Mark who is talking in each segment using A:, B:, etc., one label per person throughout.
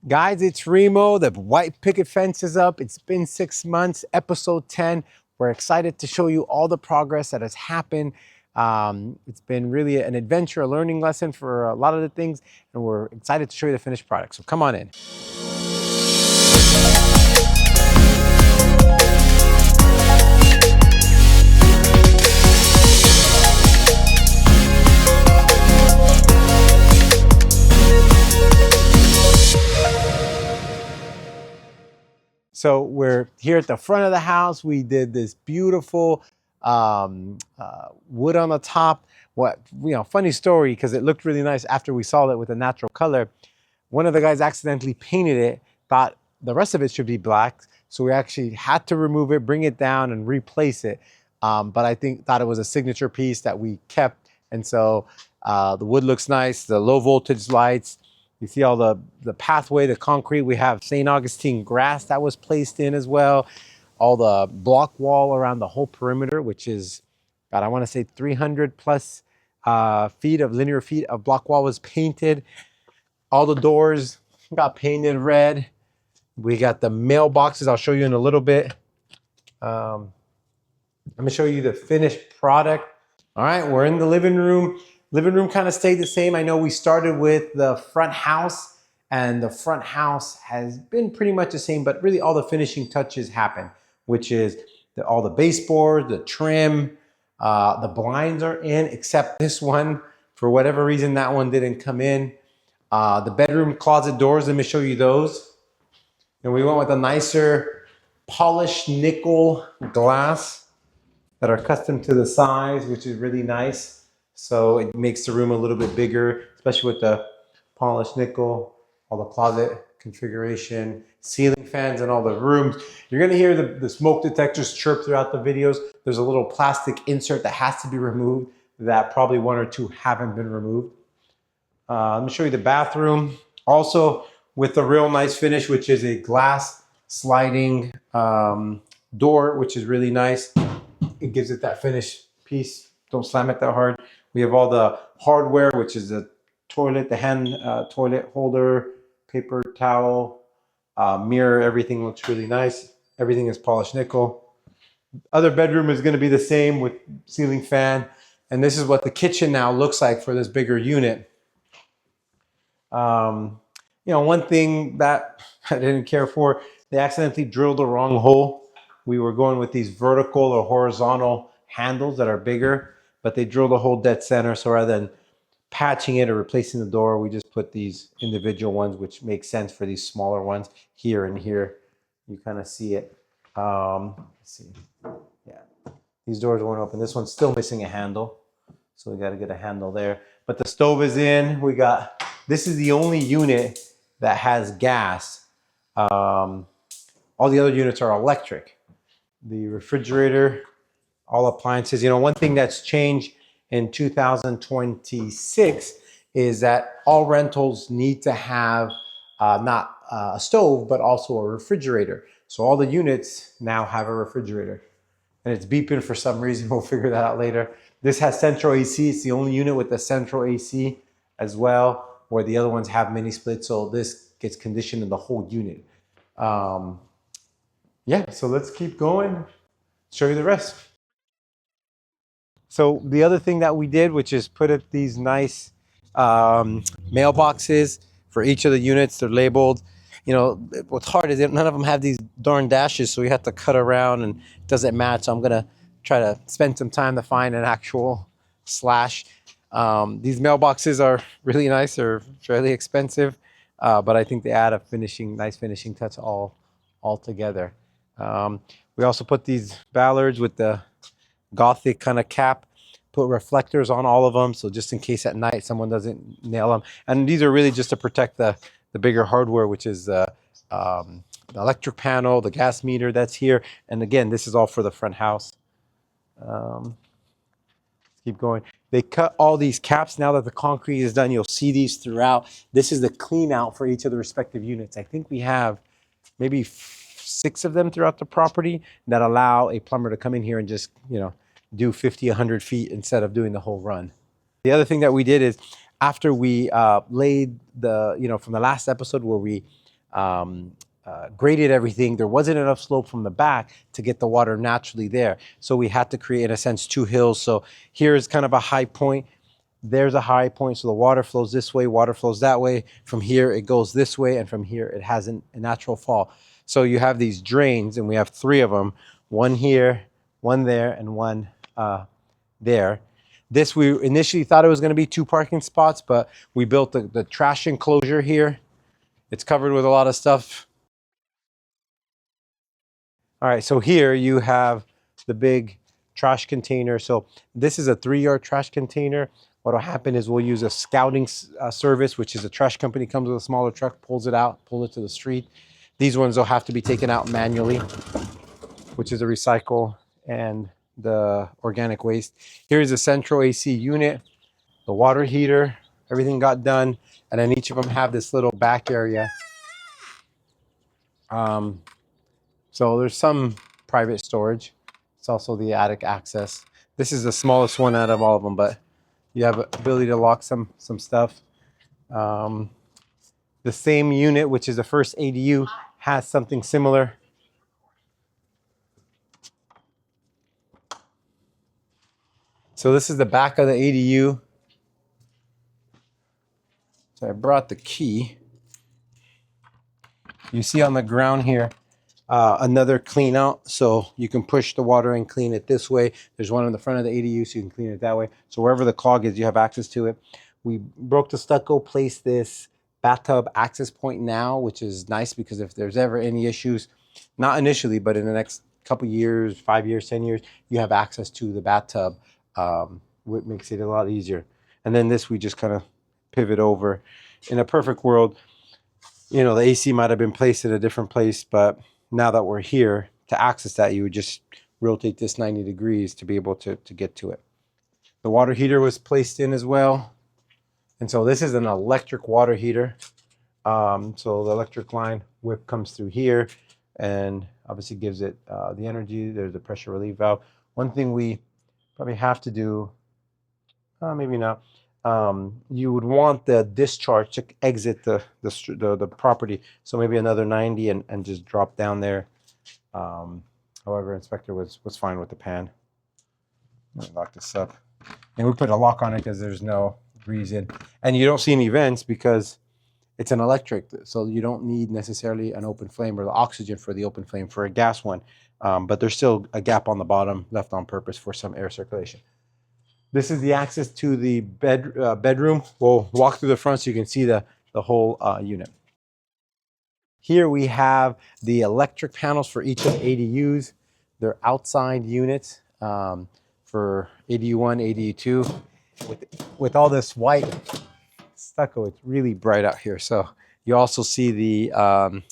A: Guys, it's Remo. The white picket fence is up. It's been 6 months, episode 10. We're excited to show you all the progress that has happened. It's been really an adventure, a learning lesson for a lot of the things, and we're excited to show you the finished product. So come on in. So we're here at the front of the house. We did this beautiful wood on the top. Funny story, because it looked really nice after we saw it with a natural color. One of the guys accidentally painted it, thought the rest of it should be black. So we actually had to remove it, bring it down and replace it. But I thought it was a signature piece that we kept. And so the wood looks nice, the low voltage lights. You see all the pathway, the concrete. We have St. Augustine grass that was placed in as well. All the block wall around the whole perimeter, which is, God, I want to say 300 plus linear feet of block wall was painted. All the doors got painted red. We got the mailboxes. I'll show you in a little bit. I'm going to show you the finished product. All right, we're in the living room. Living room kind of stayed the same. I know we started with the front house, and the front house has been pretty much the same, but really all the finishing touches happen, which is all the baseboard, the trim, the blinds are in, except this one. For whatever reason, that one didn't come in. The bedroom closet doors, let me show you those. And we went with a nicer polished nickel glass that are custom to the size, which is really nice. So it makes the room a little bit bigger, especially with the polished nickel, all the closet configuration, ceiling fans in all the rooms. You're gonna hear the smoke detectors chirp throughout the videos. There's a little plastic insert that has to be removed that probably one or two haven't been removed. Let me show you the bathroom. Also with a real nice finish, which is a glass sliding door, which is really nice. It gives it that finished piece. Don't slam it that hard. We have all the hardware, which is the toilet, the hand toilet holder, paper towel, mirror. Everything looks really nice. Everything is polished nickel. Other bedroom is going to be the same with ceiling fan. And this is what the kitchen now looks like for this bigger unit. One thing that I didn't care for, they accidentally drilled the wrong hole. We were going with these vertical or horizontal handles that are bigger, but they drilled a hole dead center. So rather than patching it or replacing the door, we just put these individual ones, which makes sense for these smaller ones here and here. You kind of see it. Let's see. Yeah, these doors won't open. This one's still missing a handle, so we got to get a handle there. But the stove is in. This is the only unit that has gas. All the other units are electric. The refrigerator, all appliances. One thing that's changed in 2026 is that all rentals need to have not a stove, but also a refrigerator. So all the units now have a refrigerator. And it's beeping for some reason. We'll figure that out later. This has central AC. It's the only unit with the central AC as well, where the other ones have mini splits. So this gets conditioned in the whole unit. Yeah, so let's keep going. Show you the rest. So the other thing that we did, which is put up these nice mailboxes for each of the units. They're labeled. What's hard is that none of them have these darn dashes, so we have to cut around and it doesn't match. So I'm gonna try to spend some time to find an actual slash. These mailboxes are really nice. They're fairly expensive, but I think they add a nice finishing touch all together. We also put these ballards with the Gothic kind of cap, put reflectors on all of them, so just in case at night someone doesn't nail them. And these are really just to protect the bigger hardware, which is the electric panel, the gas meter that's here. And again, this is all for the front house. Let's keep going. They cut all these caps. Now that the concrete is done, you'll see these throughout. This is the clean out for each of the respective units. I think we have maybe 6 of them throughout the property that allow a plumber to come in here and just, do 50, 100 feet instead of doing the whole run. The other thing that we did is after we laid from the last episode where we graded everything, there wasn't enough slope from the back to get the water naturally there. So we had to create, in a sense, two hills. So here's kind of a high point. There's a high point. So the water flows this way, water flows that way. From here, it goes this way. And from here, it has a natural fall. So you have these drains, and we have three of them, one here, one there, and one there. This, we initially thought it was going to be two parking spots, but we built the trash enclosure here. It's covered with a lot of stuff. All right, so here you have the big trash container. So this is a 3-yard trash container. What'll happen is we'll use a scouting service, which is a trash company, comes with a smaller truck, pulls it out, pull it to the street. These ones will have to be taken out manually, which is a recycle and the organic waste. Here's a central AC unit, the water heater, everything got done. And then each of them have this little back area. So there's some private storage. It's also the attic access. This is the smallest one out of all of them, but you have ability to lock some stuff. The same unit, which is the first ADU, has something similar. So this is the back of the ADU. So I brought the key. You see on the ground here, another clean out. So you can push the water and clean it this way. There's one in the front of the ADU, so you can clean it that way. So wherever the clog is, you have access to it. We broke the stucco, placed this bathtub access point now, which is nice because if there's ever any issues, not initially, but in the next couple years, 5 years, 10 years, you have access to the bathtub, which makes it a lot easier. And then this, we just kind of pivot over. In a perfect world, you know, the AC might have been placed in a different place, but now that we're here, to access that, you would just rotate this 90 degrees to be able to get to it. The water heater was placed in as well. And so this is an electric water heater. So the electric line whip comes through here and obviously gives it the energy. There's a pressure relief valve. One thing we probably have to do, maybe not, you would want the discharge to exit the property. So maybe another 90 and just drop down there. However, inspector was fine with the pan. Let me lock this up. And we put a lock on it because there's no reason. And you don't see any vents because it's an electric. So you don't need necessarily an open flame or the oxygen for the open flame for a gas one. But there's still a gap on the bottom left on purpose for some air circulation. This is the access to the bedroom. We'll walk through the front so you can see the whole unit. Here we have the electric panels for each of the ADUs. They're outside units for ADU 1, ADU 2. With all this white stucco, it's really bright out here. So you also see the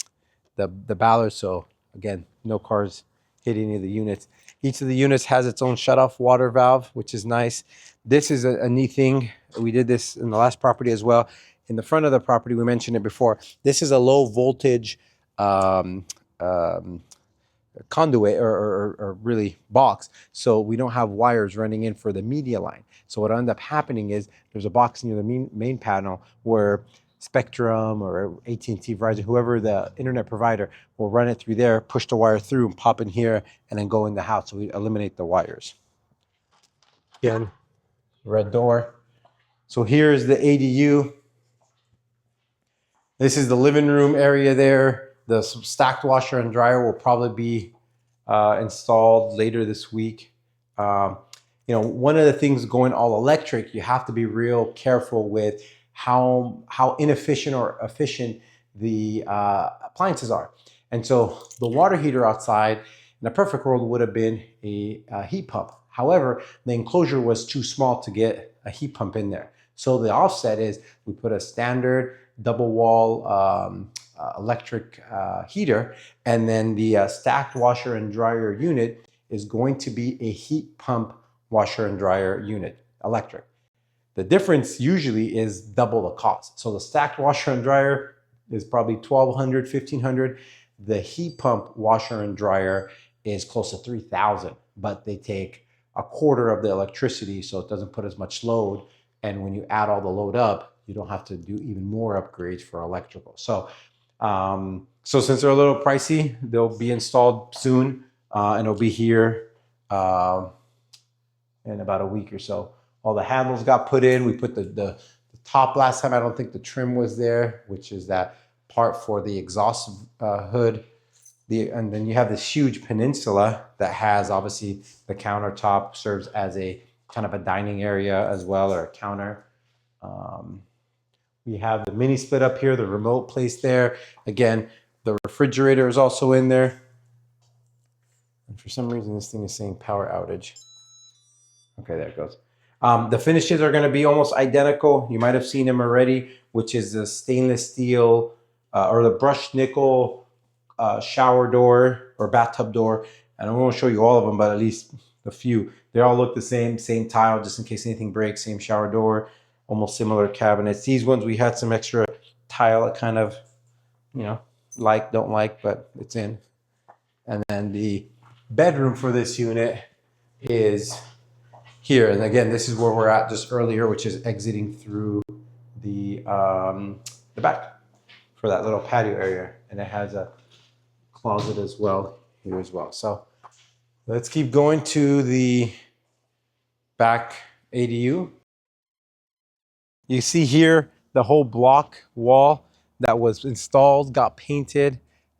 A: ballard. So again, no cars hit any of the units. Each of the units has its own shutoff water valve, which is nice. This is a neat thing. We did this in the last property as well. In the front of the property, we mentioned it before. This is a low voltage conduit or really box. So we don't have wires running in for the media line. So what ends up happening is there's a box near the main panel where Spectrum or AT&T, Verizon, whoever the internet provider will run it through there, push the wire through and pop in here and then go in the house. So we eliminate the wires. Again, red door. So here's the ADU. This is the living room area there. The stacked washer and dryer will probably be installed later this week. You know, one of the things going all electric, you have to be real careful with how inefficient or efficient the appliances are. And so the water heater outside in a perfect world would have been a heat pump. However, the enclosure was too small to get a heat pump in there. So the offset is we put a standard double wall electric heater, and then the stacked washer and dryer unit is going to be a heat pump washer and dryer unit, electric. The difference usually is double the cost. So the stacked washer and dryer is probably $1,200, $1,500. The heat pump washer and dryer is close to $3,000, but they take a quarter of the electricity, so it doesn't put as much load. And when you add all the load up, you don't have to do even more upgrades for electrical. So So since they're a little pricey, they'll be installed soon, and it'll be here in about a week or so. All the handles got put in. We put the top last time. I don't think the trim was there, which is that part for the exhaust hood. And then you have this huge peninsula that has obviously the countertop, serves as a kind of a dining area as well, or a counter. We have the mini split up here, the remote placed there. Again, the refrigerator is also in there. And for some reason, this thing is saying power outage. Okay, there it goes. The finishes are going to be almost identical. You might have seen them already, which is the stainless steel or the brushed nickel shower door or bathtub door. And I won't show you all of them, but at least a few. They all look the same tile, just in case anything breaks. Same shower door, almost similar cabinets. These ones we had some extra tile, kind of, like, don't like, but it's in. And then the bedroom for this unit is here. And again, this is where we're at just earlier, which is exiting through the back for that little patio area. And it has a closet as well here as well. So let's keep going to the back ADU. You see here the whole block wall that was installed got painted.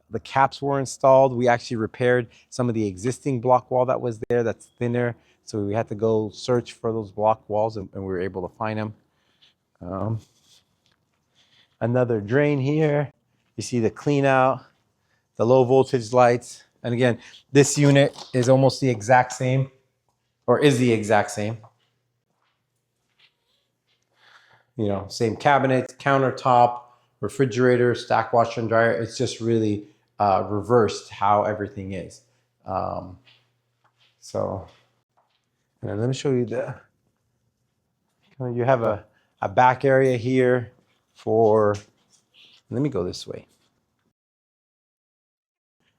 A: The caps were installed. We actually repaired some of the existing block wall that was there that's thinner. So we had to go search for those block walls, and we were able to find them. Another drain here. You see the clean out, the low voltage lights. And again, this unit is almost the exact same, or is the exact same. Same cabinets, countertop, refrigerator, stack washer and dryer. It's just really reversed how everything is. And then let me show you you have a back area here let me go this way.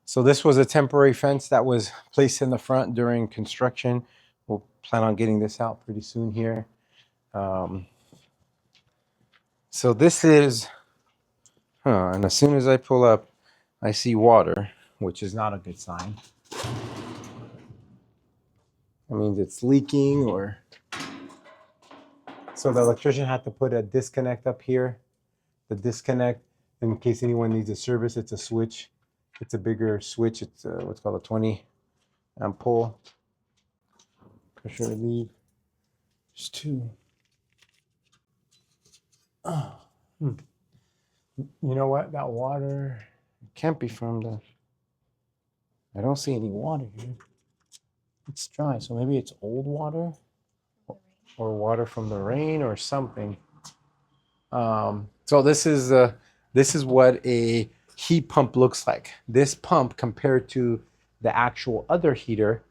A: So this was a temporary fence that was placed in the front during construction. We'll plan on getting this out pretty soon here. So this is, and as soon as I pull up, I see water, which is not a good sign. That means it's leaking, or so the electrician had to put a disconnect up here. The disconnect, in case anyone needs a service, it's a switch. It's a bigger switch. It's what's called a 20 amp pole. Pressure relief. There's two. Oh. You know what? That water can't be from the. I don't see any water here. It's dry, so maybe it's old water, or water from the rain, or something. So this is what a heat pump looks like. This pump, compared to the actual other heater,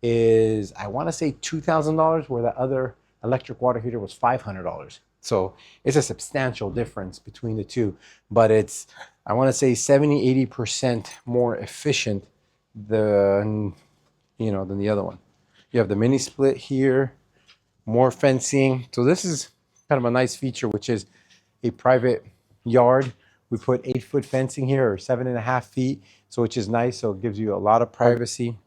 A: is, I want to say, $2,000, where the other electric water heater was $500. So it's a substantial difference between the two, but it's, I want to say, 70-80% more efficient than the other one. You have the mini split here, more fencing. So this is kind of a nice feature, which is a private yard. We put 8-foot fencing here, or 7.5 feet, so which is nice. So it gives you a lot of privacy.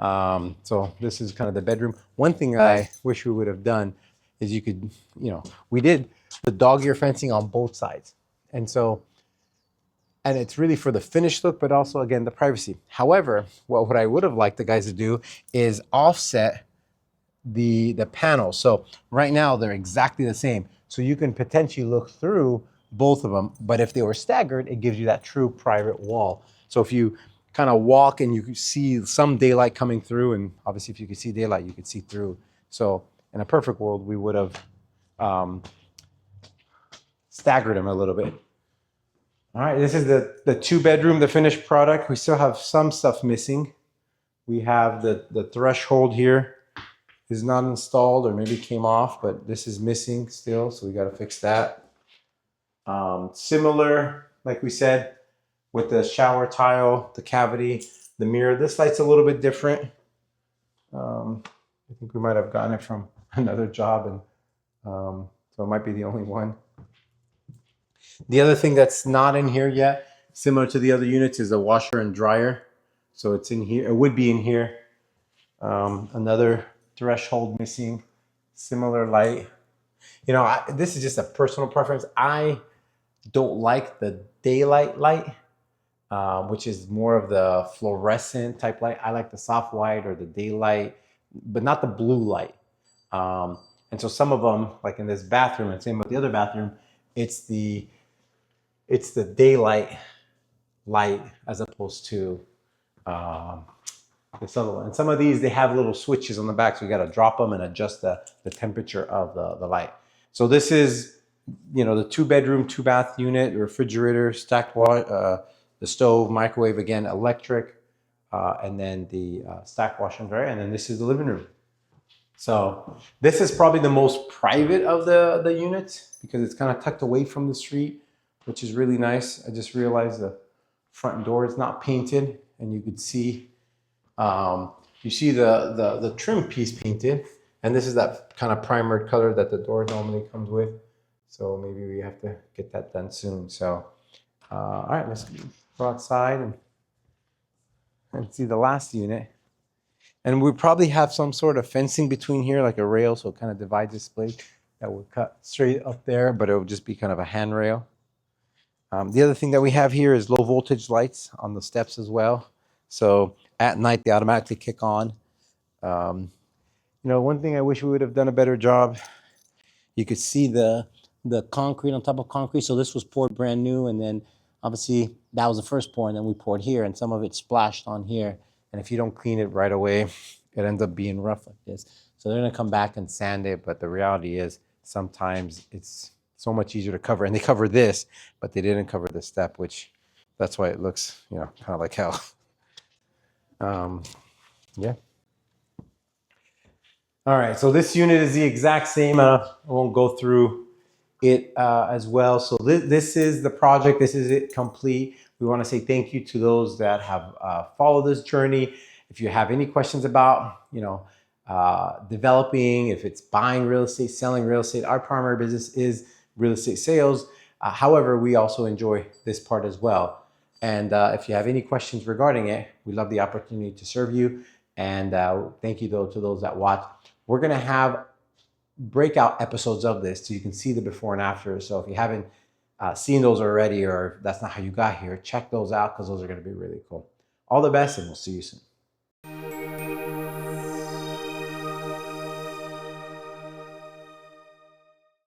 A: So this is kind of the bedroom. One thing I wish we would have done is you could, we did the dog ear fencing on both sides. And it's really for the finished look, but also, again, the privacy. However, what I would have liked the guys to do is offset the panels. So right now they're exactly the same. So you can potentially look through both of them, but if they were staggered, it gives you that true private wall. So if you kind of walk and you can see some daylight coming through, and obviously if you could see daylight, you could see through. So in a perfect world, we would have staggered them a little bit. All right, this is the 2-bedroom, the finished product. We still have some stuff missing. We have the threshold here is not installed, or maybe came off, but this is missing still, so we got to fix that. Similar, like we said, with the shower tile, the cavity, the mirror. This light's a little bit different. I think we might have gotten it from another job, and so it might be the only one. The other thing that's not in here yet, similar to the other units, is a washer and dryer. So it's in here. It would be in here. Another threshold missing. Similar light. You know, this is just a personal preference. I don't like the daylight light, which is more of the fluorescent type light. I like the soft white or the daylight, but not the blue light. And so some of them, like in this bathroom, and same with the other bathroom, it's the daylight light as opposed to this other one. And some of these, they have little switches on the back, so you got to drop them and adjust the temperature of the light. So this is, you know, the 2-bedroom, 2-bath unit, refrigerator, stacked the stove, microwave, again, electric, and then the stacked washer and dryer, and then this is the living room. So this is probably the most private of the units because it's kind of tucked away from the street, which is really nice. I just realized the front door is not painted, and you could see, you see the trim piece painted, and this is that kind of primered color that the door normally comes with. So maybe we have to get that done soon. So, all right, let's go outside and see the last unit. And we probably have some sort of fencing between here, like a rail, so it kind of divides this place that would cut straight up there, but it would just be kind of a handrail. The other thing that we have here is low voltage lights on the steps as well. So at night, they automatically kick on. You know, one thing I wish we would have done a better job, you could see the concrete on top of concrete. So this was poured brand new, and then obviously that was the first pour, and then we poured here, and some of it splashed on here. And if you don't clean it right away, it ends up being rough like this. So they're gonna come back and sand it, but the reality is sometimes it's so much easier to cover. And they cover this, but they didn't cover the step, which that's why it looks, you know, kind of like hell. Yeah. All right, so this unit is the exact same. I won't go through it as well. So this is the project. This is it complete. We want to say thank you to those that have followed this journey. If you have any questions about, you know, developing, if it's buying real estate, selling real estate, our primary business is real estate sales. However, we also enjoy this part as well. And if you have any questions regarding it, we love the opportunity to serve you. And thank you though to those that watch. We're gonna have breakout episodes of this so you can see the before and after. So if you haven't seen those already, or if that's not how you got here, check those out because those are going to be really cool. All the best, and we'll see you soon.